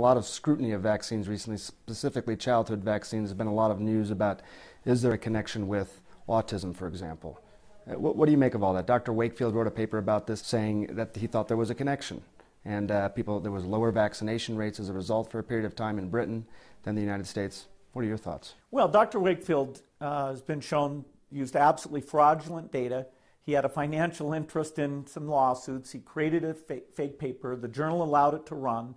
A lot of scrutiny of vaccines recently, specifically childhood vaccines. There's been a lot of news about, is there a connection with autism, for example? What do you make of all that? Dr. Wakefield wrote a paper about this saying that he thought there was a connection. And there was lower vaccination rates as a result for a period of time in Britain than the United States. What are your thoughts? Well, Dr. Wakefield has been shown used absolutely fraudulent data. He had a financial interest in some lawsuits. He created a fake paper. The journal allowed it to run.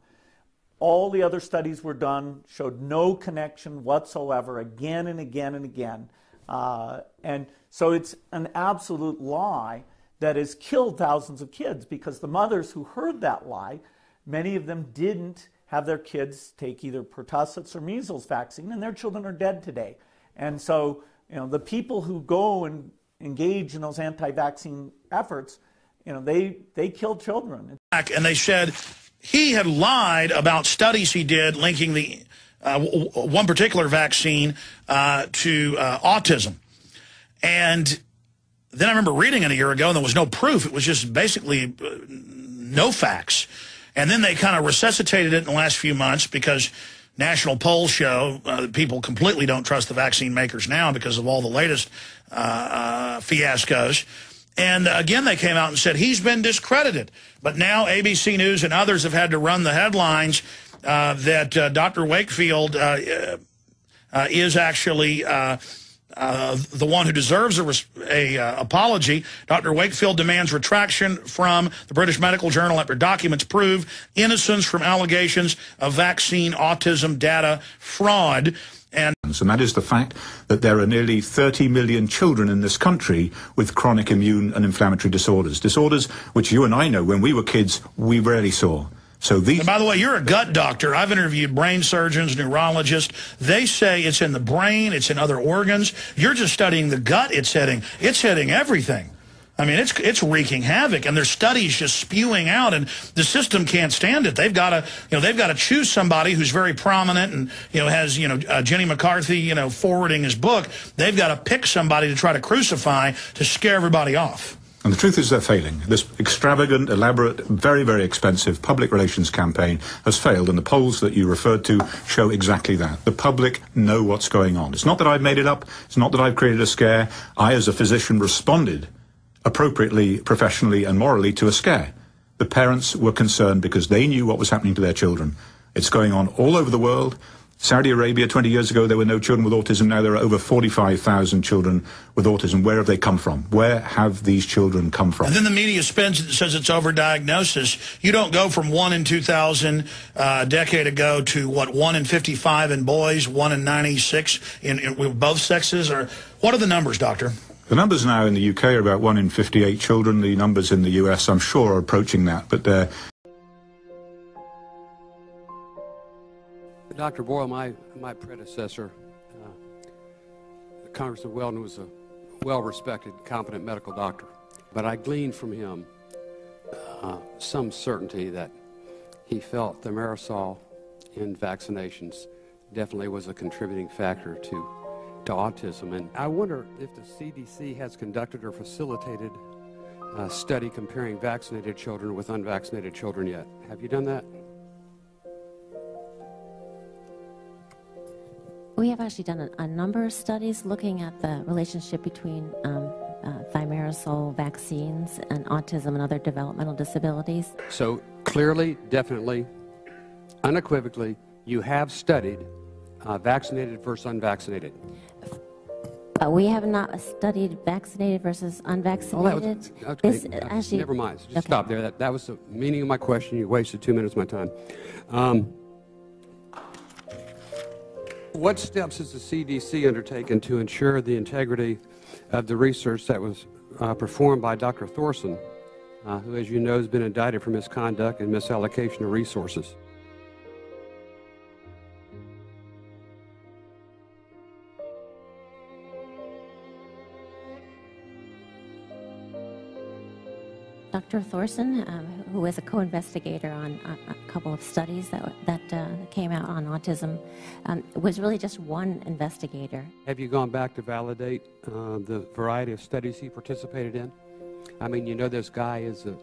All the other studies were done, showed no connection whatsoever, again and again and again. And so it's an absolute lie that has killed thousands of kids, because the mothers who heard that lie, many of them didn't have their kids take either pertussis or measles vaccine, and their children are dead today. And so, the people who go and engage in those anti-vaccine efforts, they kill children. And they said he had lied about studies he did linking the one particular vaccine to autism. And then I remember reading it a year ago, and there was no proof. It was just basically no facts. And then they kind of resuscitated it in the last few months, because national polls show that people completely don't trust the vaccine makers now because of all the latest fiascos. And again, they came out and said he's been discredited. But now ABC News and others have had to run the headlines that Dr. Wakefield is actually the one who deserves a apology. Dr. Wakefield demands retraction from the British Medical Journal after documents prove innocence from allegations of vaccine autism data fraud. And that is the fact that there are nearly 30 million children in this country with chronic immune and inflammatory disorders. Disorders which you and I know when we were kids we rarely saw. So these. And by the way, you're a gut doctor. I've interviewed brain surgeons, neurologists. They say it's in the brain, it's in other organs. You're just studying the gut. It's hitting everything. I mean, it's wreaking havoc, and there's studies just spewing out, and the system can't stand it. They've got to choose somebody who's very prominent and has Jenny McCarthy forwarding his book. They've got to pick somebody to try to crucify to scare everybody off. And the truth is they're failing. This extravagant, elaborate, very, very expensive public relations campaign has failed, and the polls that you referred to show exactly that. The public know what's going on. It's not that I've made it up. It's not that I've created a scare. I, as a physician, responded appropriately, professionally, and morally to a scare. The parents were concerned because they knew what was happening to their children. It's going on all over the world. Saudi Arabia, 20 years ago, there were no children with autism. Now there are over 45,000 children with autism. Where have they come from? Where have these children come from? And then the media spins it and says it's overdiagnosis. You don't go from 1 in 2,000 a decade ago to, what, 1 in 55 in boys, 1 in 96 with both sexes? Or what are the numbers, doctor? The numbers now in the UK are about 1 in 58 children. The numbers in the US, I'm sure, are approaching that. But Dr. Boyle, my predecessor, Congressman Weldon, was a well-respected, competent medical doctor. But I gleaned from him some certainty that he felt the thimerosal in vaccinations definitely was a contributing factor to autism. And I wonder if the CDC has conducted or facilitated a study comparing vaccinated children with unvaccinated children yet. Have you done that? We have actually done a number of studies looking at the relationship between thimerosal vaccines and autism and other developmental disabilities. So clearly, definitely, unequivocally, you have studied vaccinated versus unvaccinated. We have not studied vaccinated versus unvaccinated. Oh, that was, okay, never mind. So just stop there. That was the meaning of my question. You wasted 2 minutes of my time. What steps has the CDC undertaken to ensure the integrity of the research that was performed by Dr. Thorson, who, as you know, has been indicted for misconduct and misallocation of resources? Dr. Thorson, who was a co-investigator on a couple of studies that came out on autism, was really just one investigator. Have you gone back to validate the variety of studies he participated in? I mean, you know, this guy is a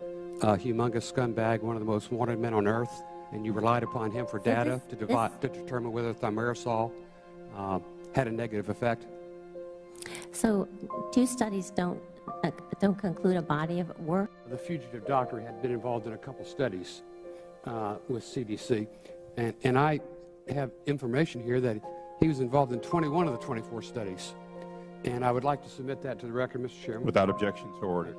humongous scumbag, one of the most wanted men on earth. and you relied upon him for data to determine whether thimerosal had a negative effect? So 2 studies don't conclude a body of work. The fugitive doctor had been involved in a couple studies with CDC, and I have information here that he was involved in 21 of the 24 studies. And I would like to submit that to the record, Mr. Chairman. Without objection, so ordered.